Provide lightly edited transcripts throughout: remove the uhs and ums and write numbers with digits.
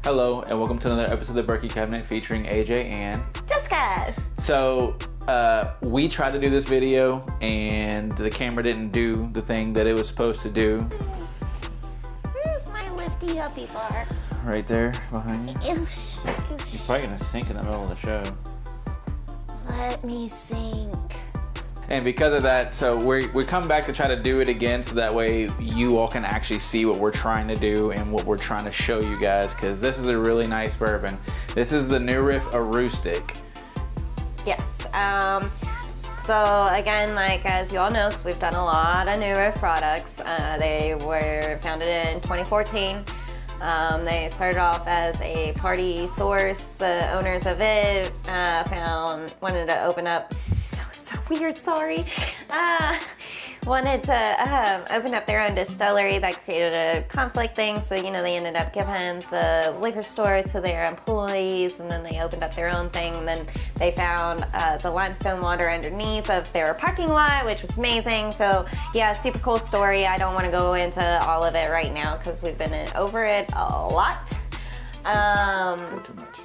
Hello, and welcome to another episode of the Bourky Cabinet featuring AJ and Jessica. So, we tried to do this video, and the camera didn't do the thing that it was supposed to do. Where's my lifty uppy bar? Right there, behind you. Oosh, oosh. You're probably gonna sink in the middle of the show. Let me sink. And because of that, so we come back to try to do it again, so that way you all can actually see what we're trying to do and what we're trying to show you guys, because this is a really nice bourbon. This is the new Riff Aroostook. Yes. So again, like as you all know, because we've done a lot of new Riff products. They were founded in 2014. They started off as a party source. The owners of it wanted to open up. So weird, sorry. Wanted to open up their own distillery. That created a conflict thing, so they ended up giving the liquor store to their employees, and then they opened up their own thing. And then they found the limestone water underneath of their parking lot, which was amazing. So yeah, super cool story. I don't want to go into all of it right now because we've been over it a lot.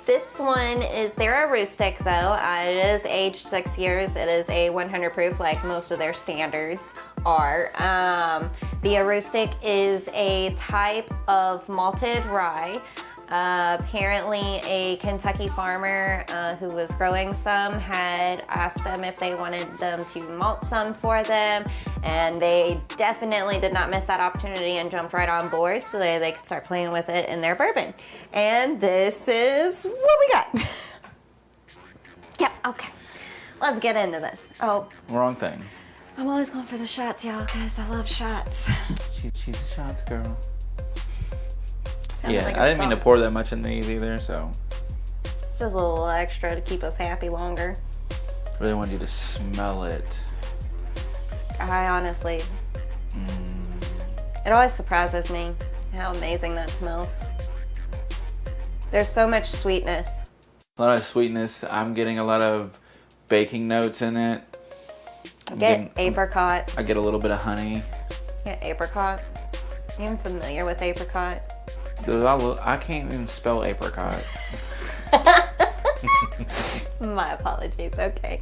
This one is their Aroostook though. It is aged 6 years. It is a 100 proof like most of their standards are. The Aroostook is a type of malted rye. Apparently a Kentucky farmer who was growing some had asked them if they wanted them to malt some for them, and they definitely did not miss that opportunity and jumped right on board so they could start playing with it in their bourbon. And this is what we got. Yep, okay. Let's get into this. Oh. Wrong thing. I'm always going for the shots, y'all, because I love shots. She's a shots girl. Sounded Yeah, like I didn't mean to pour that much in these either, so. It's just a little extra to keep us happy longer. Really wanted you to smell it. I honestly, it always surprises me how amazing that smells. There's so much sweetness. A lot of sweetness. I'm getting a lot of baking notes in it. Apricot. I get a little bit of honey. Yeah, apricot. Are you even familiar with apricot? Dude, I can't even spell apricot. My apologies, okay.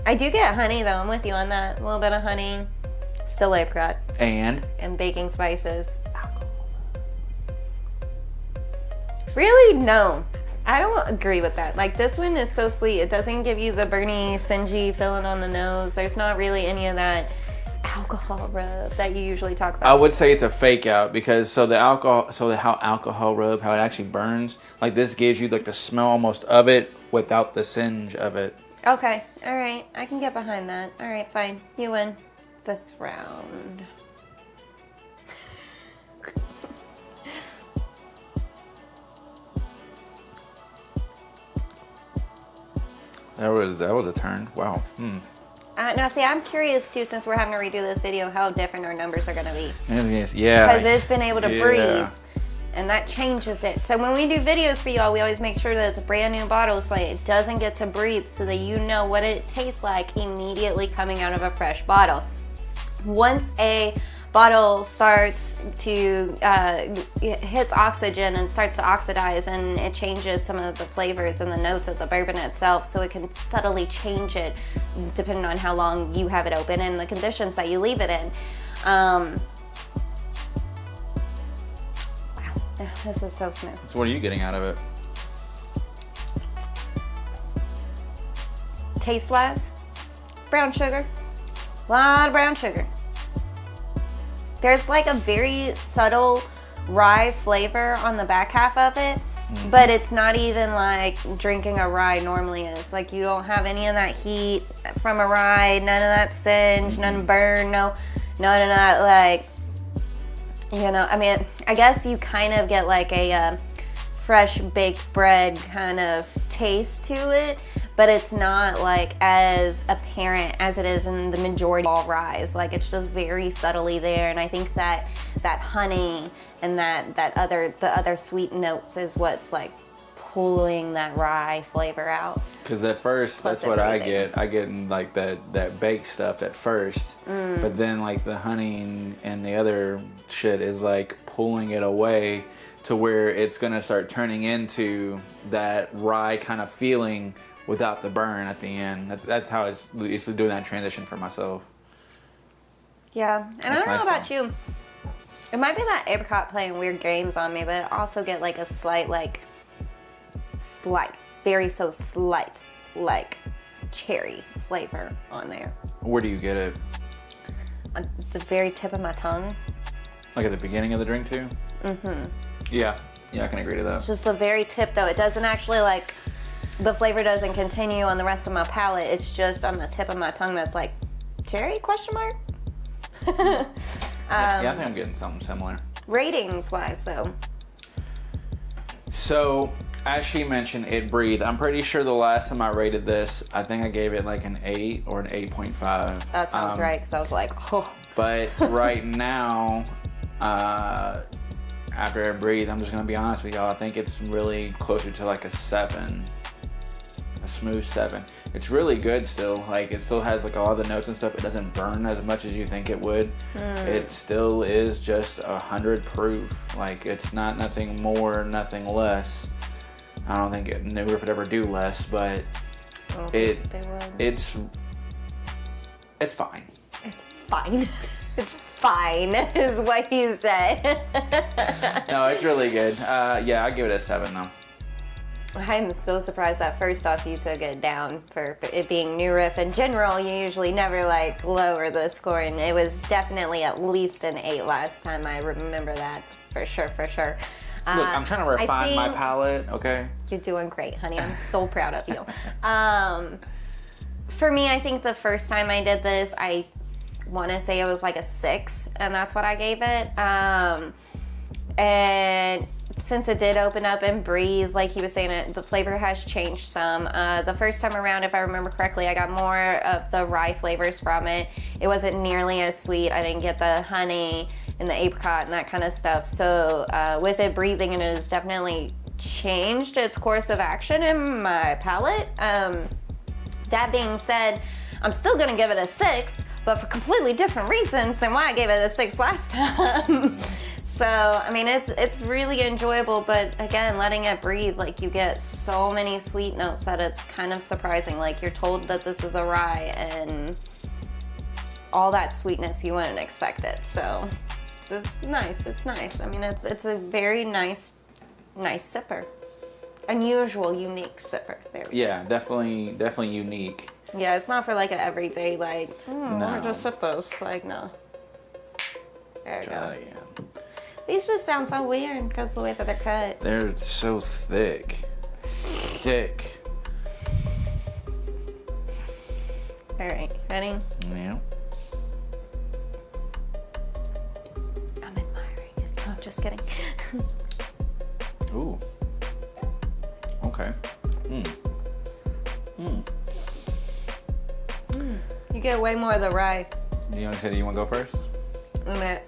I do get honey though, I'm with you on that. A little bit of honey, still apricot. And baking spices. Really? No. I don't agree with that. Like, this one is so sweet. It doesn't give you the burny, singy feeling on the nose. There's not really any of that alcohol rub that you usually talk about. I would say it's a fake out, because how alcohol rub, how it actually burns, like this gives you like the smell almost of it without the singe of it. Okay, all right, I can get behind that. All right, fine, you win this round. That was a turn. Wow. Now, see, I'm curious too, since we're having to redo this video, how different our numbers are going to be. Yeah. Because it's been able to breathe, and that changes it. So when we do videos for y'all, we always make sure that it's a brand new bottle, so it doesn't get to breathe, so that you know what it tastes like immediately coming out of a fresh bottle. Once a bottle starts to it hits oxygen and starts to oxidize, and it changes some of the flavors and the notes of the bourbon itself, so it can subtly change it depending on how long you have it open and the conditions that you leave it in. Wow, this is so smooth. So what are you getting out of it? Taste wise, brown sugar, a lot of brown sugar. There's like a very subtle rye flavor on the back half of it, but it's not even like drinking a rye normally is. Like, you don't have any of that heat from a rye, none of that singe, none burn, none of that, like, I mean, I guess you kind of get like a fresh baked bread kind of taste to it, but it's not like as apparent as it is in the majority of all ryes. Like, it's just very subtly there, and I think that honey and the other sweet notes is what's like pulling that rye flavor out. Because at first, Plus that's what I everything. get. I get like that baked stuff at first, but then like the honey and the other shit is like pulling it away to where it's gonna start turning into that rye kind of feeling without the burn at the end. That's how it's doing that transition for myself. Yeah, and That's I don't nice know about though. you. It might be that apricot playing weird games on me, but I also get like a slight, very so slight, like cherry flavor on there. Where do you get it? At the very tip of my tongue. Like at the beginning of the drink too? Mm-hmm. Yeah, I can agree to that. Just the very tip though. It doesn't actually like, the flavor doesn't continue on the rest of my palate. It's just on the tip of my tongue that's like, cherry, question mark? Yeah, I think I'm getting something similar. Ratings wise though. So, as she mentioned, it breathed. I'm pretty sure the last time I rated this, I think I gave it like an 8 or an 8.5. That sounds right, because I was like, oh. But right now, after it breathed, I'm just going to be honest with y'all, I think it's really closer to like a 7. A smooth 7. It's really good still. Like, it still has like all the notes and stuff. It doesn't burn as much as you think it would. It still is just 100 proof. Like, it's not nothing more, nothing less. I don't think New Riff would ever do less, but it's fine. It's fine. It's fine, is what he said. No, it's really good. Yeah, I'll give it a 7 though. I'm so surprised that first off you took it down for it being New Riff. In general, you usually never like lower the score, and it was definitely at least an 8 last time. I remember that for sure. Look, I'm trying to refine my palate, okay? You're doing great, honey. I'm so proud of you. For me, I think the first time I did this, I want to say it was like a 6, and that's what I gave it. And since it did open up and breathe, like he was saying, the flavor has changed some. The first time around, if I remember correctly, I got more of the rye flavors from it. It wasn't nearly as sweet. I didn't get the honey and the apricot and that kind of stuff. So with it breathing, it has definitely changed its course of action in my palate. That being said, I'm still gonna give it a 6, but for completely different reasons than why I gave it a 6 last time. So, I mean, it's really enjoyable, but again, letting it breathe, like you get so many sweet notes that it's kind of surprising. Like you're told that this is a rye and all that sweetness, you wouldn't expect it. So it's nice, it's nice. I mean, it's a very nice sipper. Unusual, unique sipper. There we go. Yeah, definitely unique. Yeah, it's not for like an everyday, like, No. I just sip those. Like, no. There we Try go. that again. These just sound so weird because of the way that they're cut. They're so thick. Thick. All right, ready? Yeah. I'm admiring it. Oh, just kidding. Ooh. Okay. You get way more of the rye. You want to go first? in it.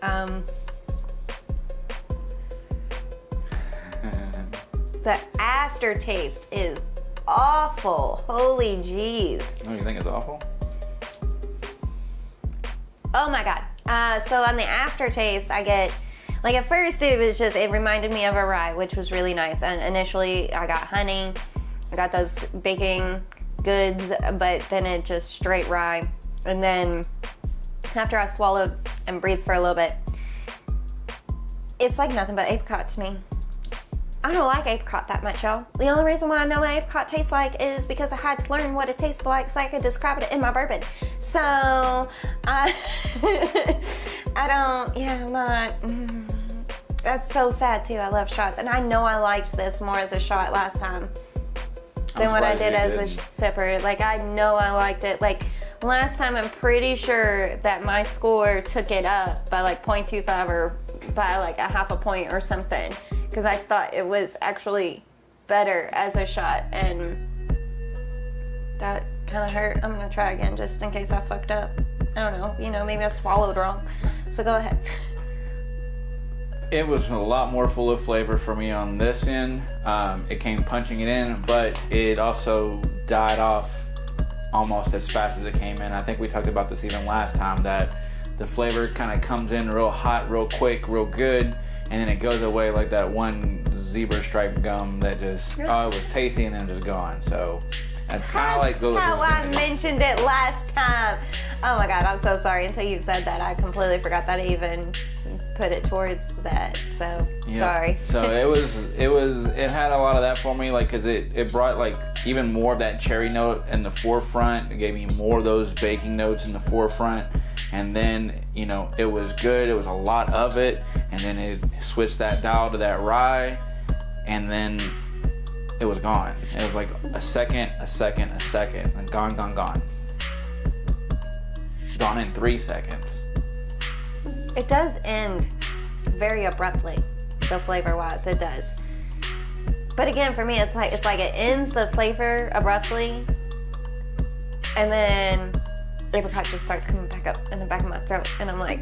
The aftertaste is awful. Holy jeez. Oh, you think it's awful? Oh my god. So on the aftertaste, I get, like at first it reminded me of a rye, which was really nice. And initially I got honey, I got those baking goods, but then it just straight rye. And then after I swallowed and breathed for a little bit, it's like nothing but apricot to me. I don't like apricot that much, y'all. The only reason why I know what apricot tastes like is because I had to learn what it tastes like so I could describe it in my bourbon. So, I'm not, that's so sad too. I love shots. And I know I liked this more as a shot last time than what I did as a sipper. Like, I know I liked it. Like, last time I'm pretty sure that my score took it up by like 0.25 or by like a half a point or something. Because I thought it was actually better as a shot, and that kind of hurt. I'm gonna try again just in case I fucked up. I don't know, maybe I swallowed wrong. So go ahead. It was a lot more full of flavor for me on this end. It came punching it in, but it also died off almost as fast as it came in. I think we talked about this even last time, that the flavor kind of comes in real hot, real quick, real good, and then it goes away like that one zebra stripe gum that just, oh, it was tasty and then just gone. So that's kind of like how I mentioned it last time. Oh my God, I'm so sorry. Until you said that, I completely forgot that I even put it towards that. So sorry. So it had a lot of that for me, like, cause it brought like even more of that cherry note in the forefront. It gave me more of those baking notes in the forefront. And then, you know, it was good. It was a lot of it. And then it switched that dial to that rye. And then it was gone. It was like a second, and gone. Gone in 3 seconds. It does end very abruptly, the flavor-wise, it does. But again, for me, it's like it ends the flavor abruptly, and then apricot just starts coming back up in the back of my throat, and I'm like,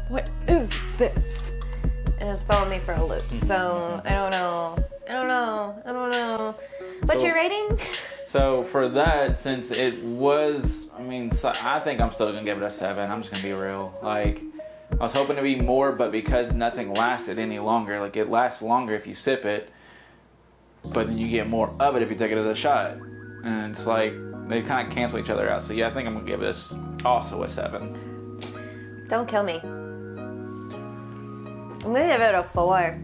what is this? And it's throwing me for a loop. So I don't know. What's your rating? So for that, since it was, I think I'm still gonna give it a 7. I'm just gonna be real. Like, I was hoping to be more, but because nothing lasted any longer, like it lasts longer if you sip it, but then you get more of it if you take it as a shot. And it's like, they kind of cancel each other out. So yeah, I think I'm gonna give this also a 7. Don't kill me. I'm gonna give it a 4.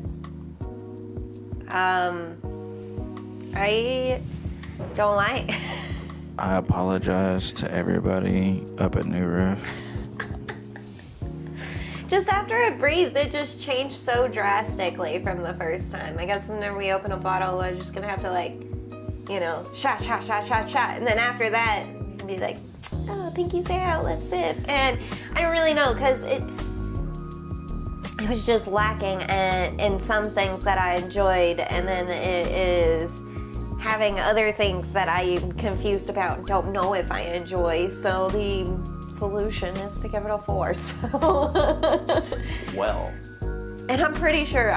I don't like. I apologize to everybody up at New Riff. Just after it breathed, it just changed so drastically from the first time. I guess whenever we open a bottle, we're just gonna have to, like, you know, shot. And then after that, be like, oh, pinkies are out, let's sip. And I don't really know, because it was just lacking in some things that I enjoyed, and then it is having other things that I'm confused about and don't know if I enjoy. So the solution is to give it a 4. So Well. And I'm pretty sure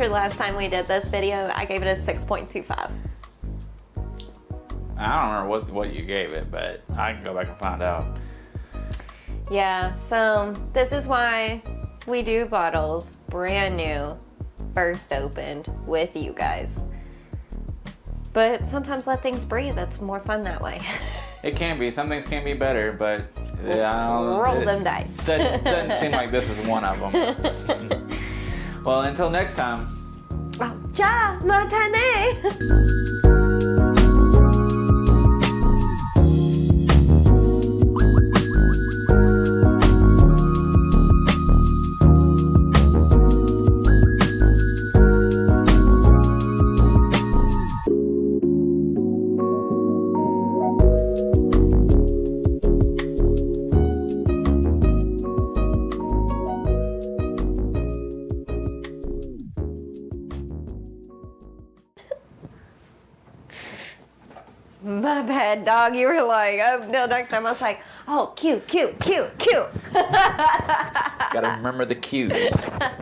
last time we did this video, I gave it a 6.25. I don't remember what you gave it, but I can go back and find out. Yeah, so this is why we do bottles brand new, first opened with you guys. But sometimes let things breathe. That's more fun that way. It can be. Some things can be better, but roll them dice. That doesn't seem like this is one of them. Well, until next time. Ciao, matane. My bad, dog. You were like, no, next time I was like, oh, cute. Gotta remember the cues.